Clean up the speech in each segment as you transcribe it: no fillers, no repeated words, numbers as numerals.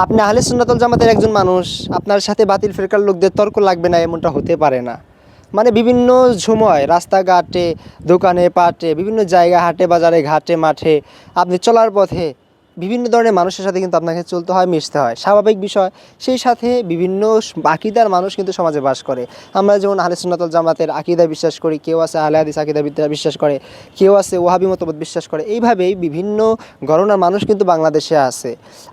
আপনি আহলে সুন্নাতুল জামাতের একজন মানুষ, আপনার সাথে বাতিল ফিরকার লোকদের তর্ক লাগবে না এমনটা হতে পারে না। মানে বিভিন্ন সময় রাস্তাঘাটে, দোকানে পাটে, বিভিন্ন জায়গা, হাটে বাজারে, ঘাটে মাঠে আপনি চলার পথে বিভিন্ন ধরনের মানুষের সাথে কিন্তু আপনাকে চলতে হয়, মিশতে হয়, স্বাভাবিক বিষয়। সেই সাথে বিভিন্ন আকীদার মানুষ কিন্তু সমাজে বাস করে। আমরা যেমন আহলে সুন্নাতুল জামাতের আকীদা বিশ্বাস করি, কেউ আছে আহলে হাদিস আকীদা বিশ্বাস করে, কেউ আছে ওয়াহাবি মতবাদ বিশ্বাস করে। এইভাবেই বিভিন্ন ঘরানার মানুষ কিন্তু বাংলাদেশে আছে।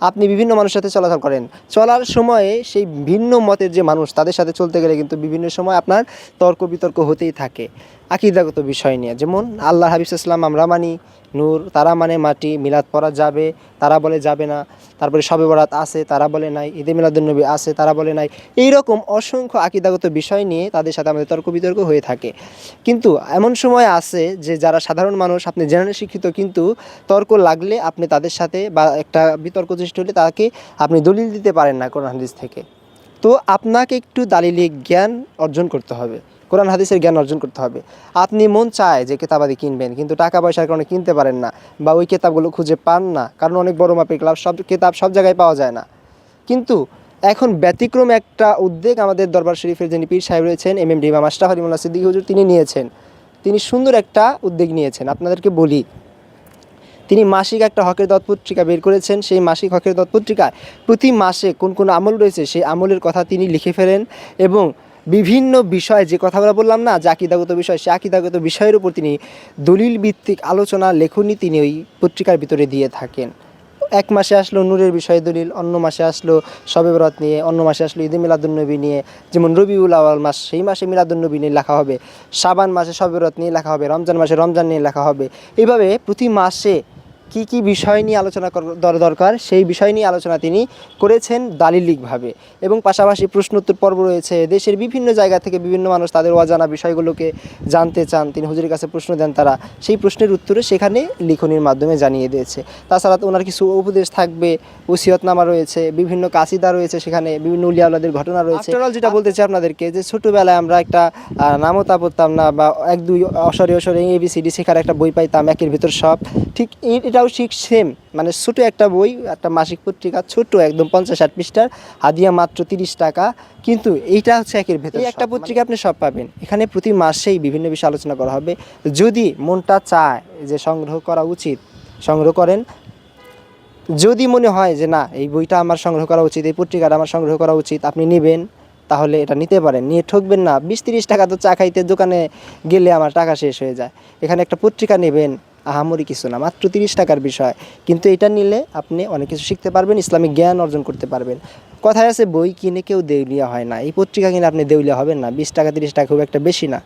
আপনি বিভিন্ন মানুষের সাথে চলাচল করেন, চলার সময়ে সেই ভিন্ন মতের যে মানুষ তাদের সাথে চলতে গেলে কিন্তু বিভিন্ন সময় আপনার তর্ক বিতর্ক হতেই থাকে আকীদাগত বিষয় নিয়ে। যেমন আল্লাহ হাবিব ইসলাম আমরা মানি নূর, তারা মানে মাটি, মিলাদ পড়া যাবে, তারা বলে যাবে না। তারপরে শবে বরাত আছে, তারা বলে নাই। ঈদে মিলাদুন্নবী আছে, তারা বলে নাই। এইরকম অসংখ্য আকীদাগত বিষয় নিয়ে তাদের সাথে আমাদের তর্ক বিতর্ক হয়ে থাকে। কিন্তু এমন সময় আছে যে যারা সাধারণ মানুষ, আপনি জেনারেল শিক্ষিত, কিন্তু তর্ক লাগলে আপনি তাদের সাথে বা একটা বিতর্ক সৃষ্টি হলে তাকে আপনি দলিল দিতে পারেন না কোরআন হাদিস থেকে। তো আপনাকে একটু দালিলি জ্ঞান অর্জন করতে হবে, কোরআন হাদিসের জ্ঞান অর্জন করতে হবে। আপনি মন চায় যে কেতাবাদি কিনবেন, কিন্তু টাকা পয়সার কারণে কিনতে পারেন না, বা ওই কেতাবগুলো খুঁজে পান না, কারণ অনেক বড় মাপের ক্লাব, সব কেতাব সব জায়গায় পাওয়া যায় না। কিন্তু এখন ব্যতিক্রম একটা উদ্যোগ আমাদের দরবার শরীফের যিনি পীর সাহেব রয়েছেন, এমএমডি ইমাম আশরাফ আলী মোল্লা সিদ্দিকী হুজুর, তিনি নিয়েছেন। তিনি সুন্দর একটা উদ্যোগ নিয়েছেন, আপনাদেরকে বলি। তিনি মাসিক একটা হকের দত পত্রিকা বের করেছেন। সেই মাসিক হকের দত পত্রিকায় প্রতি মাসে কোন কোন আমল রয়েছে সেই আমলের কথা তিনি লিখে ফেলেন, এবং বিভিন্ন বিষয়, যে কথাগুলো বললাম না যে আকীদাগত বিষয়, সেই আকীদাগত বিষয়ের উপর তিনি দলিল ভিত্তিক আলোচনা লেখনী তিনি ওই পত্রিকার ভিতরে দিয়ে থাকেন। এক মাসে আসলো নূরের বিষয়ে দলিল, অন্য মাসে আসলো শবে বরাত নিয়ে, অন্য মাসে আসলো ঈদে মিলাদুন্নবী নিয়ে। যেমন রবিউল আউয়াল মাস, সেই মাসে মিলাদুন্নবী নিয়ে লেখা হবে। শাবান মাসে শবে বরাত নিয়ে লেখা হবে। রমজান মাসে রমজান নিয়ে লেখা হবে। এইভাবে প্রতি মাসে কি কি বিষয় নিয়ে আলোচনা দরকার সেই বিষয় নিয়ে আলোচনা তিনি করেছেন দালিলিকভাবে। এবং পাশাপাশি প্রশ্নোত্তর পর্ব রয়েছে। দেশের বিভিন্ন জায়গা থেকে বিভিন্ন মানুষ তাদের অজানা বিষয়গুলোকে জানতে চান, তিনি হুজুরের কাছে প্রশ্ন দেন, তারা সেই প্রশ্নের উত্তরে সেখানে লিখনির মাধ্যমে জানিয়ে দিয়েছে। তাছাড়া ওনার কিছু উপদেশ থাকবে, ওসিয়তনামা রয়েছে, বিভিন্ন কাসিদা রয়েছে, সেখানে বিভিন্ন উলিয়া আউলিয়াদের ঘটনা রয়েছে। আফটার অল যেটা বলতে চাই আপনাদেরকে, যে ছোটোবেলায় আমরা একটা নামতা পড়তাম না, বা এক দুই অসরে অসরে ABCD শেখার একটা বই পাইতাম, একের ভিতর সব, ঠিক এটাও ঠিক সেম। মানে ছোটো একটা বই, একটা মাসিক পত্রিকা, ছোট একদম 50-60 পৃষ্ঠার, হাদিয়া মাত্র 30 টাকা। কিন্তু এইটা হচ্ছে একের ভেতর, এই একটা পত্রিকা আপনি সব পাবেন। এখানে প্রতি মাসেই বিভিন্ন বিষয়ে আলোচনা করা হবে। যদি মনটা চায় যে সংগ্রহ করা উচিত, সংগ্রহ করেন। যদি মনে হয় যে না, এই বইটা আমার সংগ্রহ করা উচিত, এই পত্রিকাটা আমার সংগ্রহ করা উচিত, আপনি নেবেন, তাহলে এটা নিতে পারেন, নিয়ে ঠকবেন না। 20-30 টাকা তো চা খাইতে দোকানে গেলে আমার টাকা শেষ হয়ে যায়। এখানে একটা পত্রিকা নেবেন, আহামরি কিছু না, মাত্র 30 টাকার বিষয়। কিন্তু এটা নিলে আপনি অনেক কিছু শিখতে পারবেন, ইসলামিক জ্ঞান অর্জন করতে পারবেন। কথায় আছে, বই কিনে কেউ দেউলিয়া হয় না। এই পত্রিকা কিনে আপনি দেউলিয়া হবেন না। 20 টাকা 30 টাকা খুব একটা বেশি না।